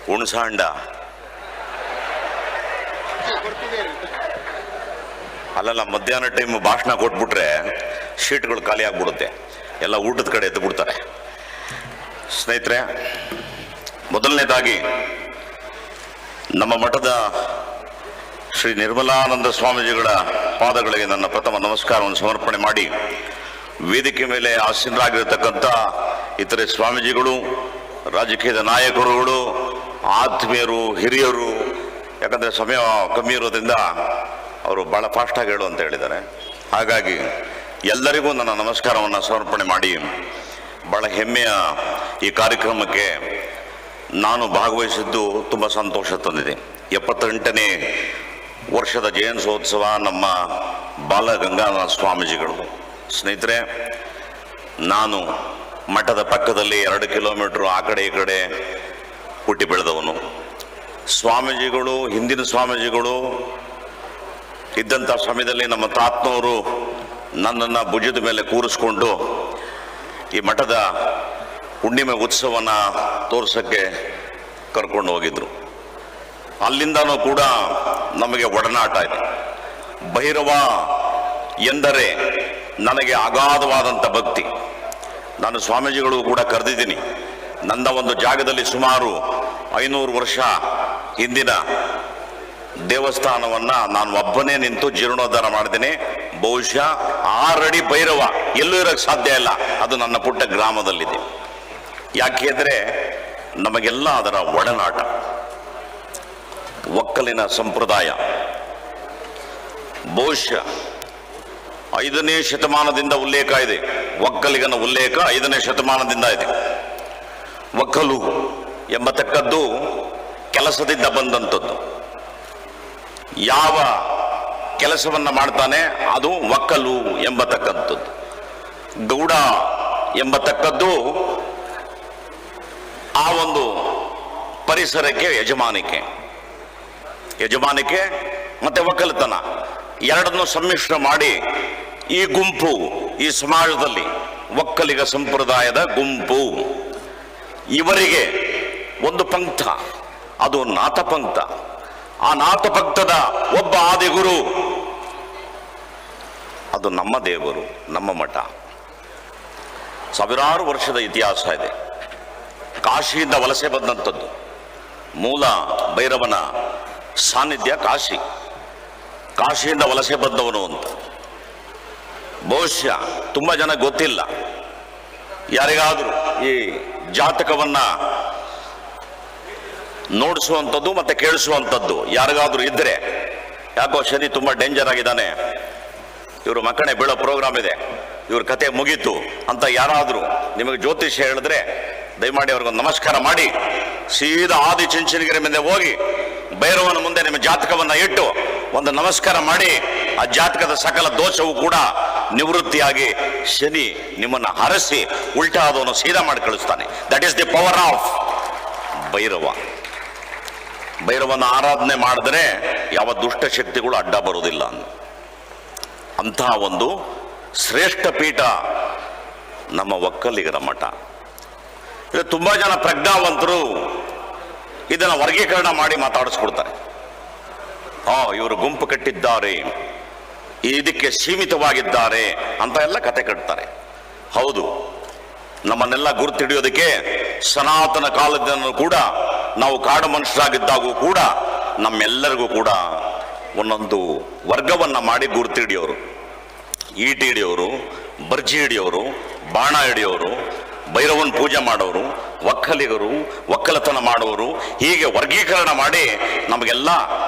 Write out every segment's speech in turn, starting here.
ಹುಣಸಾಂಡ ಅಲ್ಲಲ್ಲ, ಮಧ್ಯಾಹ್ನ ಟೈಮ್ ಭಾಷಣ ಕೊಟ್ಬಿಟ್ರೆ ಶೀಟ್ಗಳು ಖಾಲಿ ಆಗ್ಬಿಡುತ್ತೆ, ಎಲ್ಲ ಊಟದ ಕಡೆ ಎದ್ದು ಬಿಡ್ತಾರೆ. ಸ್ನೇಹಿತರೆ, ಮೊದಲನೇದಾಗಿ ನಮ್ಮ ಮಠದ ಶ್ರೀ ನಿರ್ಮಲಾನಂದ ಸ್ವಾಮೀಜಿಗಳ ಪಾದಗಳಿಗೆ ನನ್ನ ಪ್ರಥಮ ನಮಸ್ಕಾರವನ್ನು ಸಮರ್ಪಣೆ ಮಾಡಿ, ವೇದಿಕೆ ಮೇಲೆ ಆಸೀನರಾಗಿರತಕ್ಕಂಥ ಇತರೆ ಸ್ವಾಮೀಜಿಗಳು, ರಾಜಕೀಯದ ನಾಯಕರುಗಳು, ಆತ್ಮೀಯರು, ಹಿರಿಯರು, ಯಾಕಂದರೆ ಸಮಯ ಕಮ್ಮಿ ಇರೋದ್ರಿಂದ ಅವರು ಭಾಳ ಫಾಸ್ಟಾಗಿ ಹೇಳು ಅಂತ ಹೇಳಿದ್ದಾರೆ. ಹಾಗಾಗಿ ಎಲ್ಲರಿಗೂ ನನ್ನ ನಮಸ್ಕಾರವನ್ನು ಸಮರ್ಪಣೆ ಮಾಡಿ, ಭಾಳ ಹೆಮ್ಮೆಯ ಈ ಕಾರ್ಯಕ್ರಮಕ್ಕೆ ನಾನು ಭಾಗವಹಿಸಿದ್ದು ತುಂಬ ಸಂತೋಷ ತಂದಿದೆ. 78ನೇ ವರ್ಷದ ಜಯಂತ್ಯೋತ್ಸವ ನಮ್ಮ ಬಾಲಗಂಗಾಧರ ಸ್ವಾಮೀಜಿಗಳು. ಸ್ನೇಹಿತರೆ, ನಾನು ಮಠದ ಪಕ್ಕದಲ್ಲಿ 2 ಕಿಲೋಮೀಟ್ರು ಆ ಕಡೆ ಈ ಕಡೆ ಹುಟ್ಟಿ ಬೆಳೆದವನು. ಸ್ವಾಮೀಜಿಗಳು, ಹಿಂದಿನ ಸ್ವಾಮೀಜಿಗಳು ಇದ್ದಂಥ ಸಮಯದಲ್ಲಿ ನಮ್ಮ ತಾತನವರು ನನ್ನನ್ನು ಭುಜದ ಮೇಲೆ ಕೂರಿಸ್ಕೊಂಡು ಈ ಮಠದ ಹುಣ್ಣಿಮೆ ಉತ್ಸವನ ತೋರ್ಸೋಕ್ಕೆ ಕರ್ಕೊಂಡು ಹೋಗಿದ್ರು. ಅಲ್ಲಿಂದನೂ ಕೂಡ ನಮಗೆ ಒಡನಾಟ ಇದೆ. ಭೈರವ ಎಂದರೆ ನನಗೆ ಅಗಾಧವಾದಂಥ ಭಕ್ತಿ. ನಾನು ಸ್ವಾಮೀಜಿಗಳು ಕೂಡ ಕರೆದಿದ್ದೀನಿ. ನನ್ನ ಒಂದು ಜಾಗದಲ್ಲಿ ಸುಮಾರು 500 ವರ್ಷ ಹಿಂದಿನ ದೇವಸ್ಥಾನವನ್ನು ನಾನು ಒಬ್ಬನೇ ನಿಂತು ಜೀರ್ಣೋದ್ಧಾರ ಮಾಡಿದ್ದೀನಿ. ಬಹುಶಃ 6 ಅಡಿ ಭೈರವ ಎಲ್ಲೂ ಇರೋಕ್ಕೆ ಸಾಧ್ಯ ಇಲ್ಲ. ಅದು ನನ್ನ ಪುಟ್ಟ ಗ್ರಾಮದಲ್ಲಿದೆ. ಯಾಕೆಂದರೆ ನಮಗೆಲ್ಲ ಅದರ ಒಡನಾಟ. ಒಕ್ಕಲಿನ ಸಂಪ್ರದಾಯ ಬಹುಶಃ 5ನೇ ಶತಮಾನದಿಂದ ಉಲ್ಲೇಖ ಇದೆ. ಒಕ್ಕಲಿಗನ ಉಲ್ಲೇಖ 5ನೇ ಶತಮಾನದಿಂದ ಇದೆ. ಒಕ್ಕಲು ಎಂಬತಕ್ಕದ್ದು ಕೆಲಸದಿಂದ ಬಂದಂಥದ್ದು. ಯಾವ ಕೆಲಸವನ್ನು ಮಾಡ್ತಾನೆ ಅದು ಒಕ್ಕಲು ಎಂಬತಕ್ಕಂಥದ್ದು. ಗೌಡ ಎಂಬತಕ್ಕದ್ದು ಆ ಒಂದು ಪರಿಸರಕ್ಕೆ ಯಜಮಾನಿಕೆ ಮತ್ತೆ ಒಕ್ಕಲತನ ಎರಡನ್ನು ಸಮ್ಮಿಶ್ರ ಮಾಡಿ ಈ ಗುಂಪು, ಈ ಸಮಾಜದಲ್ಲಿ ಒಕ್ಕಲಿಗ ಸಂಪ್ರದಾಯದ ಗುಂಪು, ಇವರಿಗೆ ಒಂದು ಪಂಥ, ಅದು ನಾಥಪಂಥ. ಆ ನಾಥಪಂಥದ ಒಬ್ಬ ಆದಿಗುರು, ಅದು ನಮ್ಮ ದೇವರು, ನಮ್ಮ ಮಠ. ಸಾವಿರಾರು ವರ್ಷದ ಇತಿಹಾಸ ಇದೆ. ಕಾಶಿಯಿಂದ ವಲಸೆ ಬಂದಂಥದ್ದು. ಮೂಲ ಭೈರವನ ಸಾನ್ನಿಧ್ಯ ಕಾಶಿಯಿಂದ ವಲಸೆ ಬಂದವನು ಅಂತ ಬಹುಶಃ ತುಂಬ ಜನ ಗೊತ್ತಿಲ್ಲ. ಯಾರಿಗಾದರೂ ಈ ಜಾತಕವನ್ನ ನೋಡಿಸುವಂಥದ್ದು ಮತ್ತೆ ಕೇಳಿಸುವಂಥದ್ದು ಯಾರಿಗಾದ್ರೂ ಇದ್ದರೆ, ಯಾಕೋ ಶನಿ ತುಂಬ ಡೇಂಜರ್ ಆಗಿದ್ದಾನೆ, ಇವರು ಮಕ್ಕಣೆ ಬೀಳೋ ಪ್ರೋಗ್ರಾಮ್ ಇದೆ, ಇವ್ರ ಕತೆ ಮುಗೀತು ಅಂತ ಯಾರಾದರೂ ನಿಮಗೆ ಜ್ಯೋತಿಷ್ಯ ಹೇಳಿದ್ರೆ ದಯಮಾಡಿ ಅವ್ರಿಗೊಂದು ನಮಸ್ಕಾರ ಮಾಡಿ ಸೀದಾ ಆದಿಚುಂಚನಗಿರಿ ಮುಂದೆ ಹೋಗಿ ಭೈರವನ ಮುಂದೆ ನಿಮ್ಮ ಜಾತಕವನ್ನು ಇಟ್ಟು ಒಂದು ನಮಸ್ಕಾರ ಮಾಡಿ ಆ ಜಾತಕದ ಸಕಲ ದೋಷವೂ ಕೂಡ ನಿವೃತ್ತಿಯಾಗಿ ಶನಿ ನಿಮ್ಮನ್ನು ಹರಸಿ ಉಲ್ಟಾದವನು ಸೀದಾ ಮಾಡಿ ಕಳಿಸ್ತಾನೆ. That is the power of Bhairava. ಭೈರವನ ಆರಾಧನೆ ಮಾಡಿದ್ರೆ ಯಾವ ದುಷ್ಟಶಕ್ತಿಗಳು ಅಡ್ಡ ಬರುವುದಿಲ್ಲ. ಅಂತಹ ಒಂದು ಶ್ರೇಷ್ಠ ಪೀಠ ನಮ್ಮ ಒಕ್ಕಲಿಗರ ಮಠ. ಇದು ತುಂಬ ಜನ ಪ್ರಜ್ಞಾವಂತರು ಇದನ್ನು ವರ್ಗೀಕರಣ ಮಾಡಿ ಮಾತಾಡಿಸ್ಕೊಡ್ತಾರೆ. ಇವರು ಗುಂಪು ಕಟ್ಟಿದ್ದಾರೆ, ಇದಕ್ಕೆ ಸೀಮಿತವಾಗಿದ್ದಾರೆ ಅಂತ ಎಲ್ಲ ಕತೆ ಕಟ್ತಾರೆ. ಹೌದು, ನಮ್ಮನ್ನೆಲ್ಲ ಗುರುತಿಡಿಯೋದಕ್ಕೆ ಸನಾತನ ಕಾಲದಿಂದ ಕೂಡ ನಾವು ಕಾಡು ಮನುಷ್ಯರಾಗಿದ್ದಾಗೂ ಕೂಡ ನಮ್ಮೆಲ್ಲರಿಗೂ ಕೂಡ ಒಂದೊಂದು ವರ್ಗವನ್ನು ಮಾಡಿ ಗುರುತು ಹಿಡಿಯೋರು. ಈಟಿ ಹಿಡಿಯೋರು, ಬರ್ಜಿ ಹಿಡಿಯೋರು, ಬಾಣ ಹಿಡಿಯೋರು, ಭೈರವನ ಪೂಜೆ ಮಾಡೋರು, ಒಕ್ಕಲಿಗರು, ಒಕ್ಕಲತನ ಮಾಡೋರು, ಹೀಗೆ ವರ್ಗೀಕರಣ ಮಾಡಿ ನಮಗೆಲ್ಲ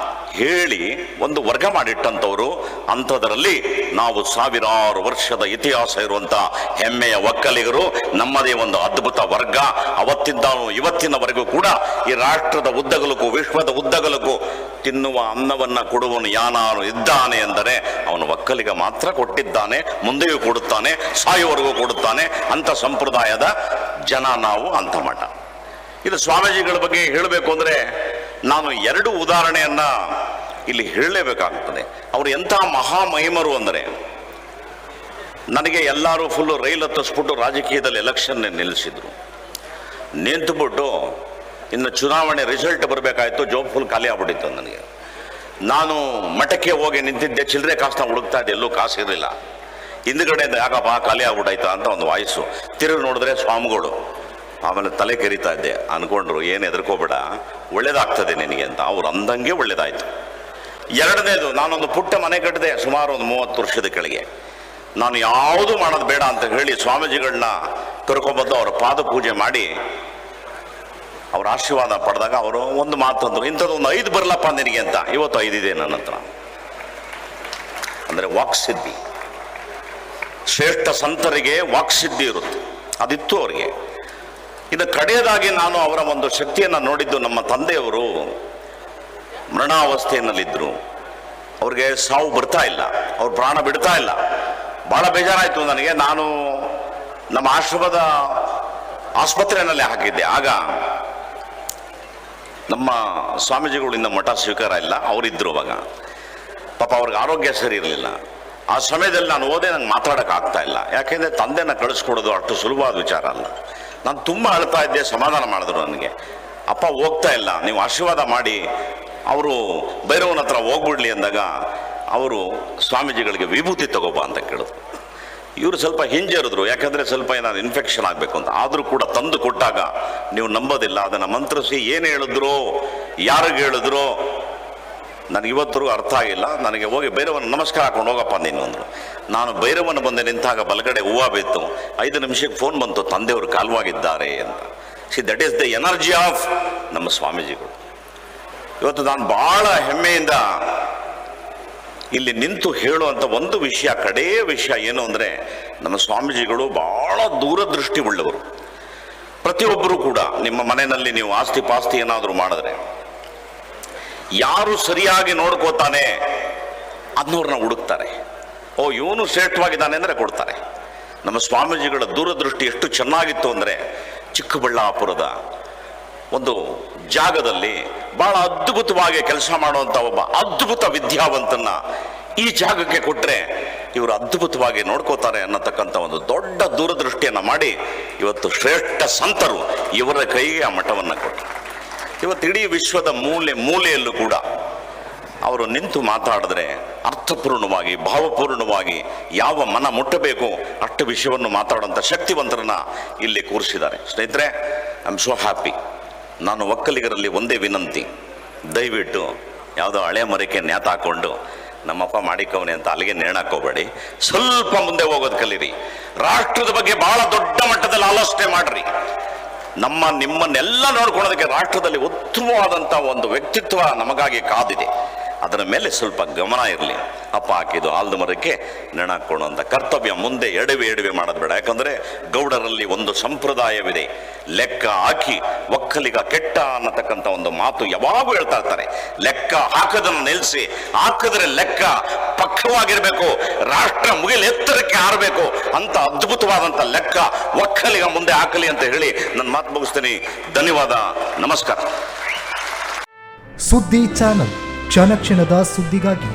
ಹೇಳಿ ಒಂದು ವರ್ಗ ಮಾಡಿಟ್ಟಂಥವ್ರು. ಅಂಥದ್ರಲ್ಲಿ ನಾವು ಸಾವಿರಾರು ವರ್ಷದ ಇತಿಹಾಸ ಇರುವಂಥ ಹೆಮ್ಮೆಯ ಒಕ್ಕಲಿಗರು. ನಮ್ಮದೇ ಒಂದು ಅದ್ಭುತ ವರ್ಗ. ಅವತ್ತಿಂದ ಇವತ್ತಿನವರೆಗೂ ಕೂಡ ಈ ರಾಷ್ಟ್ರದ ಉದ್ದಗಲಕ್ಕೂ, ವಿಶ್ವದ ಉದ್ದಗಲಕ್ಕೂ ತಿನ್ನುವ ಅನ್ನವನ್ನು ಕೊಡುವನು ಯಾನಾರು ಇದ್ದಾನೆ ಎಂದರೆ ಅವನು ಒಕ್ಕಲಿಗ ಮಾತ್ರ ಕೊಟ್ಟಿದ್ದಾನೆ, ಮುಂದೆಯೂ ಕೊಡುತ್ತಾನೆ, ಸಾಯುವವರೆಗೂ ಕೊಡುತ್ತಾನೆ. ಅಂಥ ಸಂಪ್ರದಾಯದ ಜನ ನಾವು, ಅಂಥ ಮಠ. ಇದು ಸ್ವಾಮೀಜಿಗಳ ಬಗ್ಗೆ ಹೇಳಬೇಕು ಅಂದರೆ ನಾನು 2 ಉದಾಹರಣೆಯನ್ನ ಇಲ್ಲಿ ಹೇಳಲೇಬೇಕಾಗುತ್ತದೆ. ಅವರು ಎಂಥ ಮಹಾಮಹಿಮರು ಅಂದರೆ, ನನಗೆ ಎಲ್ಲರೂ ಫುಲ್ಲು ರೈಲು ಹತ್ತಿಸ್ಬಿಟ್ಟು ರಾಜಕೀಯದಲ್ಲಿ ಎಲೆಕ್ಷನ್ ನಿಲ್ಲಿಸಿದ್ರು. ನಿಂತುಬಿಟ್ಟು ಇನ್ನು ಚುನಾವಣೆ ರಿಸಲ್ಟ್ ಬರಬೇಕಾಯ್ತು, ಜೋಬ್ ಫುಲ್ ಖಾಲಿ ಆಗ್ಬಿಟ್ಟಿತ್ತು ನನಗೆ. ನಾನು ಮಠಕ್ಕೆ ಹೋಗಿ ನಿಂತಿದ್ದೆ, ಚಿಲ್ಲರೆ ಕಾಸನ್ನ ಹುಡುಕ್ತಾ ಇದ್ದೆ, ಎಲ್ಲೂ ಕಾಸು ಇರಲಿಲ್ಲ. ಹಿಂದ್ಗಡೆಯಿಂದ ಯಾಕಪ್ಪ ಖಾಲಿ ಆಗ್ಬಿಟ್ಟಾಯ್ತಾ ಅಂತ ಒಂದು ವಾಯ್ಸು. ತಿರುಗಿ ನೋಡಿದ್ರೆ ಸ್ವಾಮಿಗಳು. ಆಮೇಲೆ ತಲೆ ಕೆರಿತಾ ಇದ್ದೆ. ಅಂದ್ಕೊಂಡ್ರು ಏನು ಹೆದರ್ಕೋಬೇಡ, ಒಳ್ಳೇದಾಗ್ತದೆ ನಿನಗೆ ಅಂತ. ಅವ್ರು ಅಂದಂಗೆ ಒಳ್ಳೇದಾಯ್ತು. ಎರಡನೇದು, ನಾನೊಂದು ಪುಟ್ಟ ಮನೆ ಕಟ್ಟಿದೆ ಸುಮಾರು ಒಂದು 30 ವರ್ಷದ ಕೆಳಗೆ. ನಾನು ಯಾವುದು ಮಾಡೋದು ಬೇಡ ಅಂತ ಹೇಳಿ ಸ್ವಾಮೀಜಿಗಳನ್ನ ಕರ್ಕೊಂಡ್ಬಂದು ಅವರ ಪಾದ ಪೂಜೆ ಮಾಡಿ ಅವ್ರ ಆಶೀರ್ವಾದ ಪಡೆದಾಗ ಅವರು ಒಂದು ಮಾತಂದ್ರು, ಇಂಥದ್ದು ಒಂದು 5 ಬರಲಪ್ಪ ನಿನಗೆ ಅಂತ. ಇವತ್ತು 5 ಇದೆ ನನ್ನ ಹತ್ರ. ಅಂದರೆ ವಾಕ್ಸಿದ್ಧಿ. ಶ್ರೇಷ್ಠ ಸಂತರಿಗೆ ವಾಕ್ಸಿದ್ಧಿ ಇರುತ್ತೆ, ಅದಿತ್ತು ಅವರಿಗೆ. ಇನ್ನು ಕಡೆಯದಾಗಿ ನಾನು ಅವರ ಒಂದು ಶಕ್ತಿಯನ್ನು ನೋಡಿದ್ದು, ನಮ್ಮ ತಂದೆಯವರು ಮರಣಾವಸ್ಥೆಯಲ್ಲಿದ್ದರು. ಅವ್ರಿಗೆ ಸಾವು ಬರ್ತಾ ಇಲ್ಲ, ಅವ್ರ ಪ್ರಾಣ ಬಿಡ್ತಾ ಇಲ್ಲ. ಭಾಳ ಬೇಜಾರಾಯಿತು ನನಗೆ. ನಾನು ನಮ್ಮ ಆಶ್ರಮದ ಆಸ್ಪತ್ರೆಯಲ್ಲೇ ಹಾಕಿದ್ದೆ. ಆಗ ನಮ್ಮ ಸ್ವಾಮೀಜಿಗಳಿಂದ ಮಠ ಸ್ವೀಕಾರ ಇಲ್ಲ, ಅವರಿದ್ದರು ಅವಾಗ. ಪಾಪ ಅವ್ರಿಗೆ ಆರೋಗ್ಯ ಸರಿ ಇರಲಿಲ್ಲ. ಆ ಸಮಯದಲ್ಲಿ ನಾನು ಓದೇ ನಂಗೆ ಮಾತಾಡೋಕ್ಕಾಗ್ತಾ ಇಲ್ಲ. ಯಾಕೆಂದರೆ ತಂದೆನ ಕಳಿಸ್ಕೊಡೋದು ಅಷ್ಟು ಸುಲಭವಾದ ವಿಚಾರ ಅಲ್ಲ. ನಾನು ತುಂಬ ಅಳ್ತಾ ಇದ್ದೆ. ಸಮಾಧಾನ ಮಾಡಿದ್ರು ನನಗೆ. ಅಪ್ಪ ಹೋಗ್ತಾ ಇಲ್ಲ, ನೀವು ಆಶೀರ್ವಾದ ಮಾಡಿ ಅವರು ಭೈರವನ ಹತ್ರ ಹೋಗ್ಬಿಡ್ಲಿ ಅಂದಾಗ ಅವರು ಸ್ವಾಮೀಜಿಗಳಿಗೆ ವಿಭೂತಿ ತಗೋಬಾ ಅಂತ ಕೇಳಿದ್ರು. ಇವರು ಸ್ವಲ್ಪ ಹಿಂಜರಿದ್ರು, ಯಾಕಂದರೆ ಸ್ವಲ್ಪ ಏನಾದ್ರು ಇನ್ಫೆಕ್ಷನ್ ಆಗಬೇಕು ಅಂತ. ಆದರೂ ಕೂಡ ತಂದು ಕೊಟ್ಟಾಗ ನೀವು ನಂಬೋದಿಲ್ಲ, ಅದನ್ನು ಮಂತ್ರಿಸಿ ಏನು ಹೇಳಿದ್ರು, ಯಾರಿಗೆ ಹೇಳಿದ್ರು ನನಗೆ ಇವತ್ತರೂ ಅರ್ಥ ಆಗಿಲ್ಲ. ನನಗೆ ಹೋಗಿ ಭೈರವನ ನಮಸ್ಕಾರ ಹಾಕೊಂಡು ಹೋಗಪ್ಪ ನೀನು ಅಂದರು. ನಾನು ಭೈರವನ ಬಂದೆ ನಿಂತಾಗ ಬಲಗಡೆ ಹೂವು ಬಿತ್ತು. 5 ನಿಮಿಷಕ್ಕೆ ಫೋನ್ ಬಂತು, ತಂದೆಯವರು ಕಾಲ್ವಾಗಿದ್ದಾರೆ ಅಂತ. That is the energy of ನಮ್ಮ ಸ್ವಾಮೀಜಿಗಳು. ಇವತ್ತು ನಾನು ಭಾಳ ಹೆಮ್ಮೆಯಿಂದ ಇಲ್ಲಿ ನಿಂತು ಹೇಳುವಂಥ ಒಂದು ವಿಷಯ, ಕಡೆಯ ವಿಷಯ ಏನು ಅಂದರೆ, ನಮ್ಮ ಸ್ವಾಮೀಜಿಗಳು ಭಾಳ ದೂರದೃಷ್ಟಿ ಉಳ್ಳವರು. ಪ್ರತಿಯೊಬ್ಬರೂ ಕೂಡ ನಿಮ್ಮ ಮನೆಯಲ್ಲಿ ನೀವು ಆಸ್ತಿ ಪಾಸ್ತಿ ಏನಾದರೂ ಮಾಡಿದ್ರೆ, ಯಾರು ಸರಿಯಾಗಿ ನೋಡ್ಕೋತಾನೆ ಅದನ್ನವ್ರನ್ನ ಹುಡುಕ್ತಾರೆ. ಓ ಇವನು ಶ್ರೇಷ್ಠವಾಗಿದ್ದಾನೆ ಅಂದರೆ ಕೊಡ್ತಾರೆ. ನಮ್ಮ ಸ್ವಾಮೀಜಿಗಳ ದೂರದೃಷ್ಟಿ ಎಷ್ಟು ಚೆನ್ನಾಗಿತ್ತು ಅಂದರೆ, ಚಿಕ್ಕಬಳ್ಳಾಪುರದ ಒಂದು ಜಾಗದಲ್ಲಿ ಭಾಳ ಅದ್ಭುತವಾಗಿ ಕೆಲಸ ಮಾಡುವಂಥ ಒಬ್ಬ ಅದ್ಭುತ ವಿದ್ಯಾವಂತನ ಈ ಜಾಗಕ್ಕೆ ಕೊಟ್ಟರೆ ಇವರು ಅದ್ಭುತವಾಗಿ ನೋಡ್ಕೋತಾರೆ ಅನ್ನತಕ್ಕಂಥ ಒಂದು ದೊಡ್ಡ ದೂರದೃಷ್ಟಿಯನ್ನು ಮಾಡಿ ಇವತ್ತು ಶ್ರೇಷ್ಠ ಸಂತರು ಇವರ ಕೈಗೆ ಆ ಮಠವನ್ನು ಕೊಟ್ಟರು. ಇವತ್ತು ಇಡೀ ವಿಶ್ವದ ಮೂಲೆ ಮೂಲೆಯಲ್ಲೂ ಕೂಡ ಅವರು ನಿಂತು ಮಾತಾಡಿದ್ರೆ ಅರ್ಥಪೂರ್ಣವಾಗಿ, ಭಾವಪೂರ್ಣವಾಗಿ ಯಾವ ಮನ ಮುಟ್ಟಬೇಕು ಅಷ್ಟು ವಿಷಯವನ್ನು ಮಾತಾಡುವಂಥ ಶಕ್ತಿವಂತರನ್ನ ಇಲ್ಲಿ ಕೂರಿಸಿದ್ದಾರೆ. ಸ್ನೇಹಿತರೆ, ಐ ಆಮ್ ಸೋ ಹ್ಯಾಪಿ. ನಾನು ಒಕ್ಕಲಿಗರಲ್ಲಿ ಒಂದೇ ವಿನಂತಿ, ದಯವಿಟ್ಟು ಯಾವುದೋ ಹಳೆ ಮರಕ್ಕೆ ನೇತಾಕೊಂಡು ನಮ್ಮಪ್ಪ ಮಾಡಿಕವನೆ ಅಂತ ಅಲ್ಲಿಗೆ ನೇಣಾಕೋಬೇಡಿ. ಸ್ವಲ್ಪ ಮುಂದೆ ಹೋಗೋದು ಕಲೀರಿ. ರಾಷ್ಟ್ರದ ಬಗ್ಗೆ ಬಹಳ ದೊಡ್ಡ ಮಟ್ಟದಲ್ಲಿ ಆಲೋಚನೆ ಮಾಡ್ರಿ. ನಿಮ್ಮನ್ನೆಲ್ಲ ನೋಡ್ಕೊಳ್ಳೋದಕ್ಕೆ ರಾಷ್ಟ್ರದಲ್ಲಿ ಉತ್ತಮವಾದಂಥ ಒಂದು ವ್ಯಕ್ತಿತ್ವ ನಮಗಾಗಿ ಕಾದಿದೆ. ಅದರ ಮೇಲೆ ಸ್ವಲ್ಪ ಗಮನ ಇರಲಿ. ಅಪ್ಪ ಹಾಕಿದ್ದು ಆಲ್ದ ಮರಕ್ಕೆ ನೆಣಾಕೊಳ್ಳುವಂಥ ಕರ್ತವ್ಯ ಮುಂದೆ ಎಡವೆ ಮಾಡೋದು ಬೇಡ. ಯಾಕಂದರೆ ಗೌಡರಲ್ಲಿ ಒಂದು ಸಂಪ್ರದಾಯವಿದೆ, ಲೆಕ್ಕ ಹಾಕಿ ಒಕ್ಕಲಿಗ ಕೆಟ್ಟ ಅನ್ನತಕ್ಕಂಥ ಒಂದು ಮಾತು ಯಾವಾಗೂ ಹೇಳ್ತಾ ಇರ್ತಾರೆ. ಲೆಕ್ಕ ಹಾಕದನ್ನು ನಿಲ್ಲಿಸಿ, ಹಾಕಿದ್ರೆ ಲೆಕ್ಕ ಪಕ್ಕವಾಗಿರಬೇಕು, ರಾಷ್ಟ್ರ ಮುಗಿಲು ಎತ್ತರಕ್ಕೆ ಹಾರಬೇಕು ಅಂತ ಅದ್ಭುತವಾದಂಥ ಲೆಕ್ಕ ಒಕ್ಕಲಿಗ ಮುಂದೆ ಹಾಕಲಿ ಅಂತ ಹೇಳಿ ನನ್ನ ಮಾತು ಮುಗಿಸ್ತೀನಿ. ಧನ್ಯವಾದ, ನಮಸ್ಕಾರ. ಸುದ್ದಿ ಚಾನಲ್, ಕ್ಷಣ ಕ್ಷಣದ ಸುದ್ದಿಗಾಗಿ.